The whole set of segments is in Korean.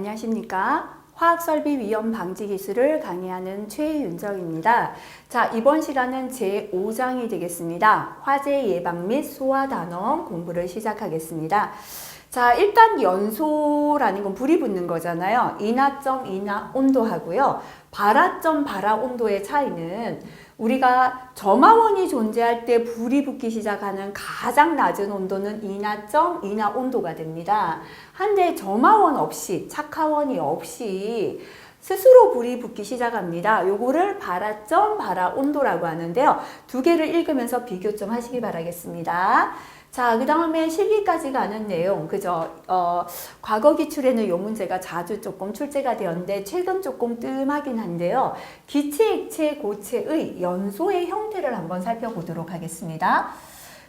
안녕하십니까? 화학설비 위험 방지 기술을 강의하는 최윤정입니다. 자, 이번 시간은 제5장이 되겠습니다. 화재 예방 및 소화 단원 공부를 시작하겠습니다. 자, 일단 연소라는 건 불이 붙는 거잖아요. 인하점 인하 온도하고요. 발화점 발화 온도의 차이는 우리가 점화원이 존재할 때 불이 붙기 시작하는 가장 낮은 온도는 인하점 인하 온도가 됩니다. 한데 점화원 없이 착화원이 없이 스스로 불이 붙기 시작합니다. 요거를 발화점 발화 온도라고 하는데요. 두 개를 읽으면서 비교 좀 하시기 바라겠습니다. 자, 그 다음에 실기까지 가는 내용, 그죠? 과거 기출에는 이 문제가 자주 조금 출제가 되었는데 최근 조금 뜸하긴 한데요. 기체, 액체, 고체의 연소의 형태를 한번 살펴보도록 하겠습니다.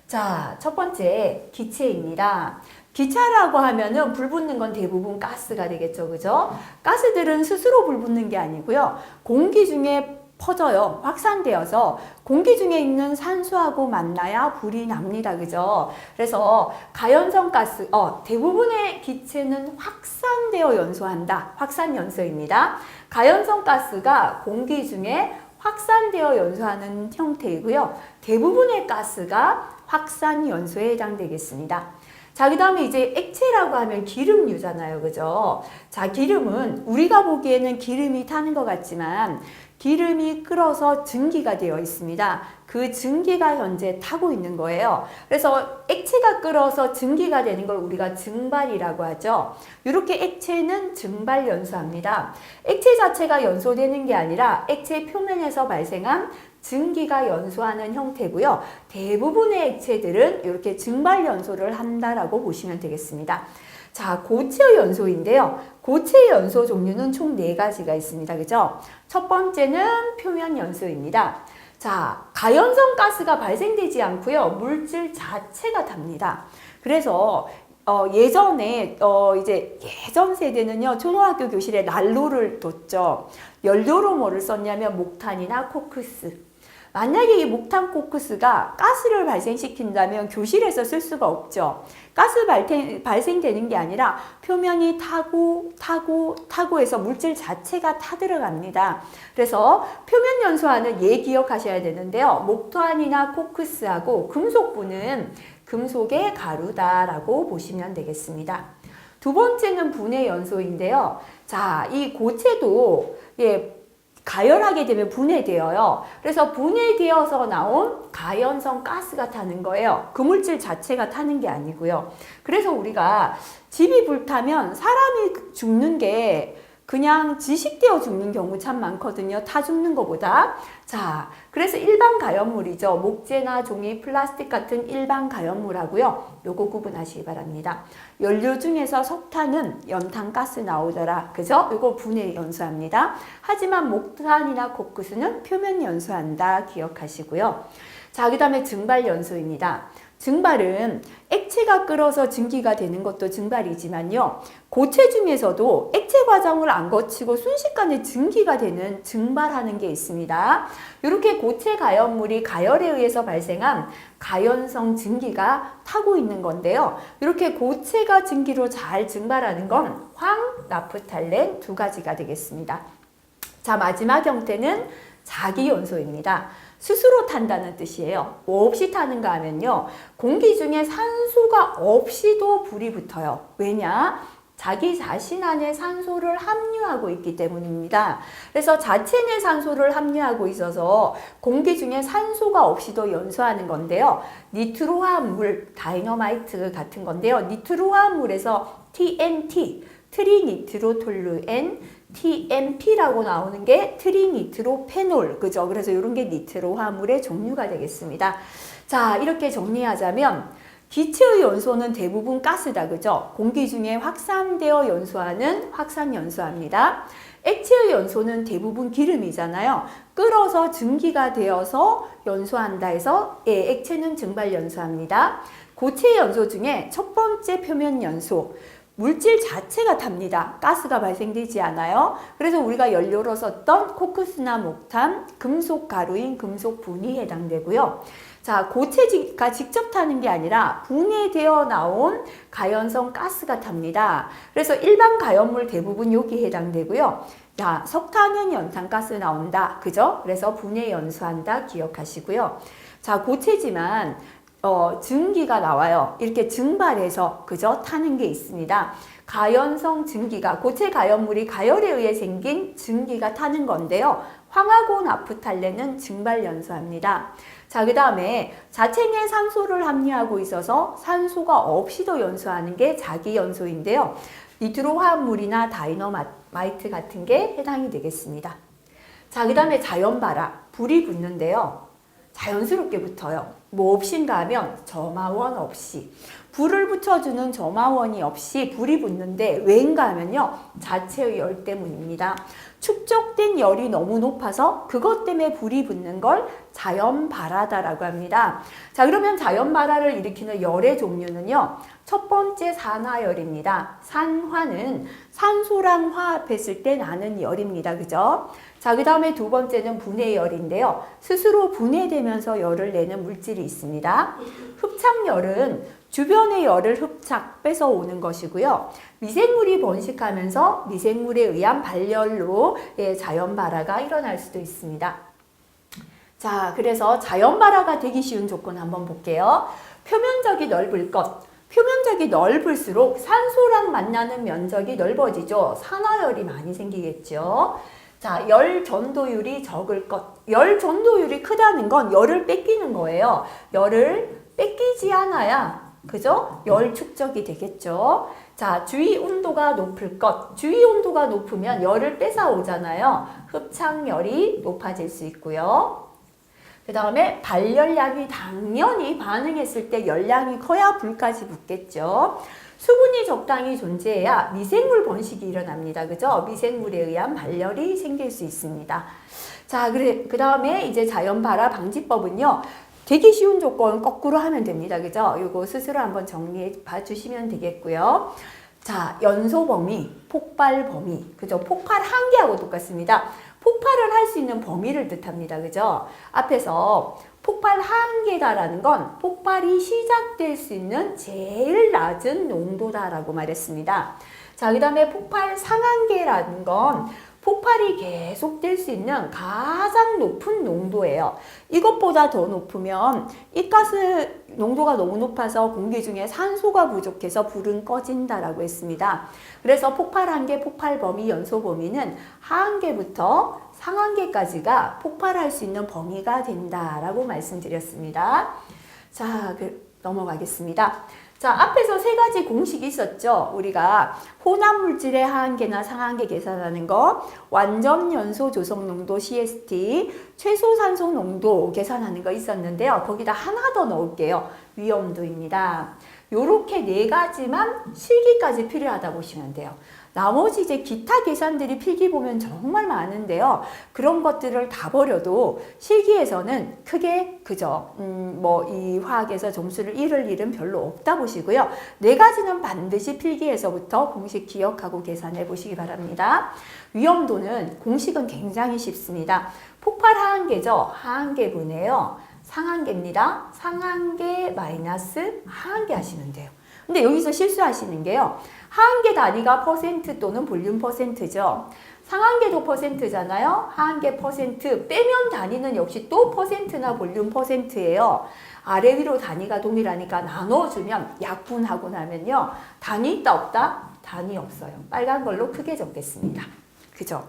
자, 첫 번째 기체입니다. 기차라고 하면은 불 붙는 건 대부분 가스가 되겠죠, 그죠? 가스들은 스스로 불 붙는 게 아니고요. 공기 중에 퍼져요. 확산되어서 공기 중에 있는 산소하고 만나야 불이 납니다. 그죠? 그래서 가연성 가스, 대부분의 기체는 확산되어 연소한다. 확산 연소입니다. 가연성 가스가 공기 중에 확산되어 연소하는 형태이고요. 대부분의 가스가 확산 연소에 해당되겠습니다. 자, 그 다음에 이제 액체라고 하면 기름류잖아요. 그죠? 자, 기름은 우리가 보기에는 기름이 타는 것 같지만 기름이 끓어서 증기가 되어 있습니다. 그 증기가 현재 타고 있는 거예요. 그래서 액체가 끓어서 증기가 되는 걸 우리가 증발이라고 하죠. 이렇게 액체는 증발 연소합니다. 액체 자체가 연소되는 게 아니라 액체 표면에서 발생한 증기가 연소하는 형태고요. 대부분의 액체들은 이렇게 증발 연소를 한다라고 보시면 되겠습니다. 자, 고체의 연소인데요. 고체의 연소 종류는 총 4가지가 있습니다. 그죠? 첫 번째는 표면 연소입니다. 자, 가연성 가스가 발생되지 않고요. 물질 자체가 답니다. 그래서 예전에 예전 세대는요. 초등학교 교실에 난로를 뒀죠. 연료로 뭐를 썼냐면 목탄이나 코크스. 만약에 이 목탄 코크스가 가스를 발생시킨다면 교실에서 쓸 수가 없죠. 가스 발생되는 게 아니라 표면이 타고 해서 물질 자체가 타들어갑니다. 그래서 표면 연소하는 예 기억하셔야 되는데요. 목탄이나 코크스하고 금속분은 금속의 가루다라고 보시면 되겠습니다. 두 번째는 분해 연소인데요. 자, 이 고체도 가열하게 되면 분해되어요. 그래서 분해되어서 나온 가연성 가스가 타는 거예요. 그 물질 자체가 타는 게 아니고요. 그래서 우리가 집이 불타면 사람이 죽는 게 그냥 지식되어 죽는 경우 참 많거든요. 타 죽는 것보다. 자, 그래서 일반 가연물이죠. 목재나 종이, 플라스틱 같은 일반 가연물하고요. 요거 구분하시기 바랍니다. 연료 중에서 석탄은 연탄가스 나오더라. 그죠? 요거 분해 연소합니다. 하지만 목탄이나 코크스는 표면 연소한다. 기억하시고요. 자, 그 다음에 증발 연소입니다. 증발은 액체가 끓어서 증기가 되는 것도 증발이지만요. 고체 중에서도 액체 과정을 안 거치고 순식간에 증기가 되는 증발하는 게 있습니다. 이렇게 고체 가연물이 가열에 의해서 발생한 가연성 증기가 타고 있는 건데요. 이렇게 고체가 증기로 잘 증발하는 건 황, 나프탈렌 2가지가 되겠습니다. 자, 마지막 형태는 자기연소입니다. 스스로 탄다는 뜻이에요. 뭐 없이 타는가 하면요. 공기 중에 산소가 없이도 불이 붙어요. 왜냐? 자기 자신 안에 산소를 함유하고 있기 때문입니다. 그래서 자체 내 산소를 함유하고 있어서 공기 중에 산소가 없이도 연소하는 건데요. 니트로 화합물, 다이너마이트 같은 건데요. 니트로 화합물에서 TNT, 트리니트로톨루엔, TMP라고 나오는 게 트리니트로페놀, 그죠? 그래서 이런 게 니트로 화합물의 종류가 되겠습니다. 자, 이렇게 정리하자면 기체의 연소는 대부분 가스다, 그죠? 공기 중에 확산되어 연소하는 확산 연소합니다. 액체의 연소는 대부분 기름이잖아요. 끓어서 증기가 되어서 연소한다 해서 액체는 증발 연소합니다. 고체의 연소 중에 첫 번째 표면 연소, 물질 자체가 탑니다. 가스가 발생되지 않아요. 그래서 우리가 연료로 썼던 코크스나 목탄, 금속 가루인 금속 분이 해당되고요. 자, 고체가 직접 타는 게 아니라 분해되어 나온 가연성 가스가 탑니다. 그래서 일반 가연물 대부분 여기 해당되고요. 자, 석탄은 연탄가스 나온다. 그죠? 그래서 분해 연소한다. 기억하시고요. 자, 고체지만 증기가 나와요. 이렇게 증발해서 그죠? 타는 게 있습니다. 가연성 증기가 고체 가연물이 가열에 의해 생긴 증기가 타는 건데요. 황화고 나프탈렌은 증발 연소합니다. 자, 그 다음에 자체에 산소를 함유하고 있어서 산소가 없이도 연소하는 게 자기 연소인데요. 니트로 화합물이나 다이너마이트 같은 게 해당이 되겠습니다. 자, 그 다음에 자연발화, 불이 붙는데요. 자연스럽게 붙어요. 뭐 없인가 하면 점화원 없이. 불을 붙여주는 점화원이 없이 불이 붙는데 왜인가 하면요. 자체의 열 때문입니다. 축적된 열이 너무 높아서 그것 때문에 불이 붙는 걸 자연발화다라고 합니다. 자, 그러면 자연발화를 일으키는 열의 종류는요. 첫 번째 산화열입니다. 산화는 산소랑 화합했을 때 나는 열입니다. 그죠? 자, 그 다음에 두 번째는 분해열인데요. 스스로 분해되면서 열을 내는 물질이 있습니다. 흡착열은 주변의 열을 흡착, 뺏어오는 것이고요. 미생물이 번식하면서 미생물에 의한 발열로 자연발화가 일어날 수도 있습니다. 자, 그래서 자연발화가 되기 쉬운 조건 한번 볼게요. 표면적이 넓을 것. 표면적이 넓을수록 산소랑 만나는 면적이 넓어지죠. 산화열이 많이 생기겠죠. 자, 열 전도율이 적을 것. 열 전도율이 크다는 건 열을 뺏기는 거예요. 열을 뺏기지 않아야 그죠? 열 축적이 되겠죠. 자, 주위 온도가 높을 것. 주위 온도가 높으면 열을 뺏어오잖아요. 흡착열이 높아질 수 있고요. 그 다음에 발열량이 당연히 반응했을 때 열량이 커야 불까지 붙겠죠. 수분이 적당히 존재해야 미생물 번식이 일어납니다. 그죠? 미생물에 의한 발열이 생길 수 있습니다. 자, 그 다음에 이제 자연발화 방지법은요. 되게 쉬운 조건 거꾸로 하면 됩니다. 그죠? 이거 스스로 한번 정리해 봐 주시면 되겠고요. 자, 연소 범위, 폭발 범위. 그죠? 폭발 한계하고 똑같습니다. 폭발을 할 수 있는 범위를 뜻합니다. 그죠? 앞에서 폭발 한계다라는 건 폭발이 시작될 수 있는 제일 낮은 농도다라고 말했습니다. 자, 그 다음에 폭발 상한계라는 건 폭발이 계속될 수 있는 가장 높은 농도예요. 이것보다 더 높으면 이가스 농도가 너무 높아서 공기 중에 산소가 부족해서 불은 꺼진다라고 했습니다. 그래서 폭발 한계, 폭발 범위, 연소 범위는 하한계부터 상한계까지가 폭발할 수 있는 범위가 된다라고 말씀드렸습니다. 자, 넘어가겠습니다. 자, 앞에서 세 가지 공식이 있었죠. 우리가 혼합물질의 하한계나 상한계 계산하는 거, 완전 연소 조성 농도 CST, 최소 산소 농도 계산하는 거 있었는데요. 거기다 하나 더 넣을게요. 위험도입니다. 요렇게 네 가지만 실기까지 필요하다 보시면 돼요. 나머지 이제 기타 계산들이 필기 보면 정말 많은데요. 그런 것들을 다 버려도 실기에서는 크게 그죠. 뭐 이 화학에서 점수를 잃을 일은 별로 없다 보시고요. 네 가지는 반드시 필기에서부터 공식 기억하고 계산해 보시기 바랍니다. 위험도는 공식은 굉장히 쉽습니다. 폭발 하한계죠. 하한계분해요. 상한계입니다. 상한계 마이너스 하한계 하시면 돼요. 근데 여기서 실수하시는 게요. 하한계 단위가 퍼센트 또는 볼륨 퍼센트죠. 상한계도 퍼센트잖아요. 하한계 퍼센트 빼면 단위는 역시 또 퍼센트나 볼륨 퍼센트예요. 아래 위로 단위가 동일하니까 나눠주면 약분하고 나면요. 단위 있다 없다? 단위 없어요. 빨간 걸로 크게 적겠습니다. 그죠?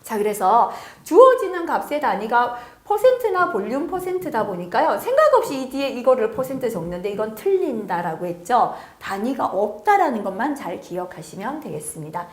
자, 그래서 주어지는 값의 단위가 퍼센트나 볼륨 퍼센트다 보니까요. 생각 없이 이 뒤에 이거를 퍼센트 적는데 이건 틀린다라고 했죠. 단위가 없다라는 것만 잘 기억하시면 되겠습니다.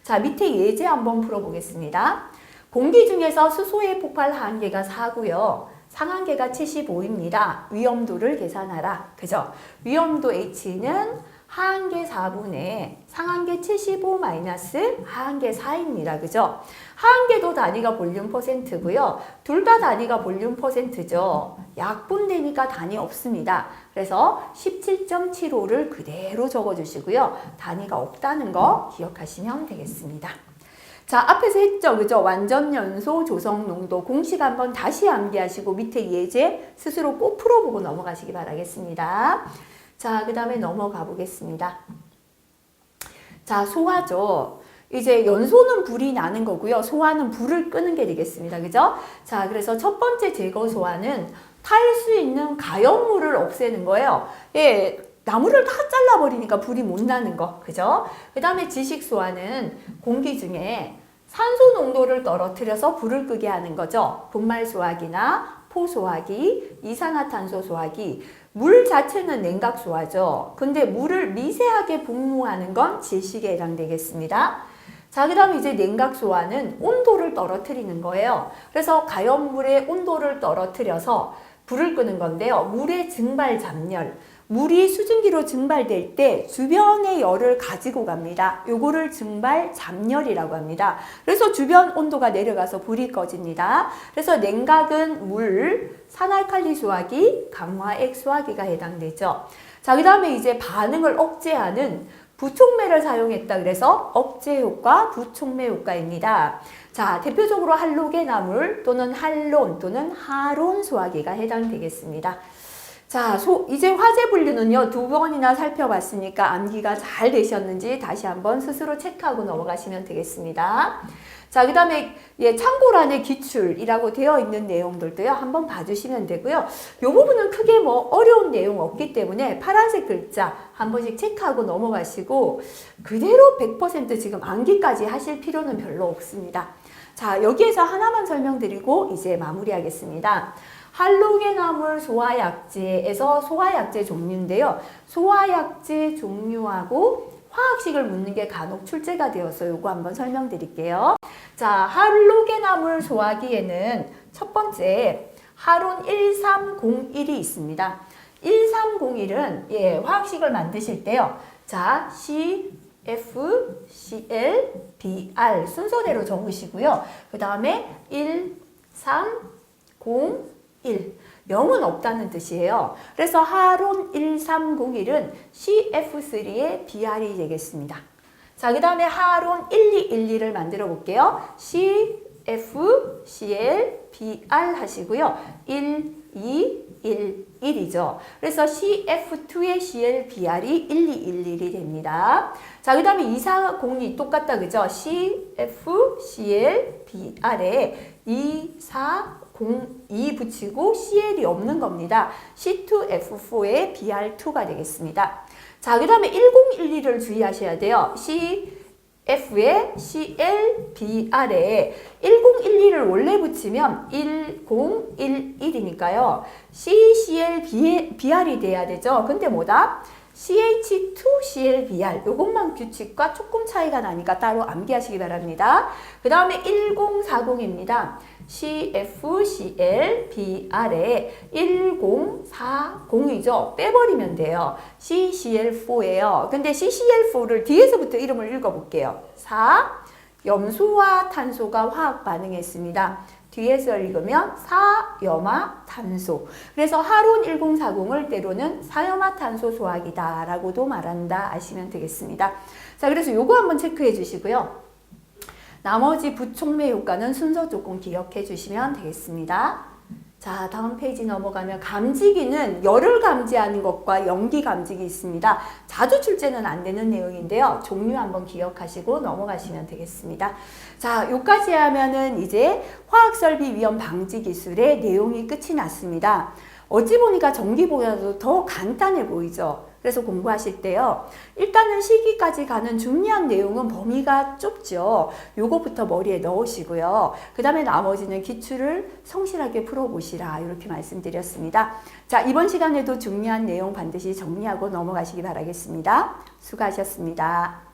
자, 밑에 예제 한번 풀어보겠습니다. 공기 중에서 수소의 폭발 하한계가 4고요. 상한계가 75입니다. 위험도를 계산하라. 그죠? 위험도 H는 하한계 4분의 상한계 75 마이너스 하한계 4입니다. 그죠? 하한계도 단위가 볼륨 퍼센트고요. 둘 다 단위가 볼륨 퍼센트죠. 약분되니까 단위 없습니다. 그래서 17.75를 그대로 적어주시고요. 단위가 없다는 거 기억하시면 되겠습니다. 자, 앞에서 했죠. 그죠? 완전연소 조성농도 공식 한번 다시 암기하시고 밑에 예제 스스로 꼭 풀어보고 넘어가시기 바라겠습니다. 자, 그 다음에 넘어가 보겠습니다. 자, 소화죠. 이제 연소는 불이 나는 거고요. 소화는 불을 끄는 게 되겠습니다. 그죠? 자, 그래서 첫 번째 제거 소화는 탈 수 있는 가연물을 없애는 거예요. 예, 나무를 다 잘라버리니까 불이 못 나는 거. 그죠? 그 다음에 지식 소화는 공기 중에 산소 농도를 떨어뜨려서 불을 끄게 하는 거죠. 분말 소화기나 포 소화기, 이산화탄소 소화기. 물 자체는 냉각 소화죠. 근데 물을 미세하게 분무하는 건 질식에 해당되겠습니다. 자, 그 다음에 이제 냉각 소화는 온도를 떨어뜨리는 거예요. 그래서 가연물의 온도를 떨어뜨려서 불을 끄는 건데요. 물의 증발 잡열. 물이 수증기로 증발될 때 주변의 열을 가지고 갑니다. 요거를 증발 잡열이라고 합니다. 그래서 주변 온도가 내려가서 불이 꺼집니다. 그래서 냉각은 물, 산알칼리 소화기, 강화액 소화기가 해당되죠. 자, 그 다음에 이제 반응을 억제하는 부촉매를 사용했다 그래서 억제 효과, 부촉매 효과입니다. 자, 대표적으로 할로게나물 또는 할론 또는 하론 소화기가 해당되겠습니다. 자, 이제 화재 분류는요, 2번이나 살펴봤으니까 암기가 잘 되셨는지 다시 한번 스스로 체크하고 넘어가시면 되겠습니다. 자, 그 다음에 참고란에 기출이라고 되어 있는 내용들도요, 한번 봐주시면 되고요. 이 부분은 크게 뭐 어려운 내용 없기 때문에 파란색 글자 한 번씩 체크하고 넘어가시고 그대로 100% 지금 암기까지 하실 필요는 별로 없습니다. 자, 여기에서 하나만 설명드리고 이제 마무리하겠습니다. 할로게나물 소화약제에서 소화약제 종류인데요. 소화약제 종류하고 화학식을 묻는 게 간혹 출제가 되어서 요거 한번 설명드릴게요. 자, 할로게나물 소화기에는 첫 번째 하론 1301이 있습니다. 1301은 화학식을 만드실 때요. 자, CFCl,Br 순서대로 적으시고요. 그 다음에 1, 3, 0, 1. 0은 없다는 뜻이에요. 그래서 하론 1301은 CF3의 BR이 되겠습니다. 자, 그 다음에 하론 1212를 만들어 볼게요. CFCl, BR 하시고요. 1, 2, 1, 1이죠. 그래서 CF2의 CL, BR이 1211이 됩니다. 자, 그 다음에 2402 똑같다. 그죠? CF, CL, BR에 2402 붙이고 CL이 없는 겁니다. C2F4의 BR2가 되겠습니다. 자, 그 다음에 1012를 주의하셔야 돼요. CF에 CL, BR에 1012를 원래 붙이면 1011이니까요. CCL, BR이 돼야 되죠. 근데 뭐다? CH2ClBr 요것만 규칙과 조금 차이가 나니까 따로 암기하시기 바랍니다. 그 다음에 1040입니다. CFClBr에 1040이죠. 빼버리면 돼요. CCl4예요. 근데 CCl4를 뒤에서부터 이름을 읽어볼게요. 4. 염소와 탄소가 화학 반응했습니다. 뒤에서 읽으면 사염화탄소. 그래서 하론 1040을 때로는 사염화탄소 소화기다 라고도 말한다 아시면 되겠습니다. 자, 그래서 요거 한번 체크해 주시고요. 나머지 부촉매 효과는 순서 조금 기억해 주시면 되겠습니다. 자, 다음 페이지 넘어가면 감지기는 열을 감지하는 것과 연기 감지기 있습니다. 자주 출제는 안 되는 내용인데요. 종류 한번 기억하시고 넘어가시면 되겠습니다. 자, 여기까지 하면은 이제 화학설비 위험 방지 기술의 내용이 끝이 났습니다. 어찌 보니까 전기보다도 더 간단해 보이죠? 그래서 공부하실 때요. 일단은 실기까지 가는 중요한 내용은 범위가 좁죠. 요거부터 머리에 넣으시고요. 그 다음에 나머지는 기출을 성실하게 풀어보시라 이렇게 말씀드렸습니다. 자, 이번 시간에도 중요한 내용 반드시 정리하고 넘어가시기 바라겠습니다. 수고하셨습니다.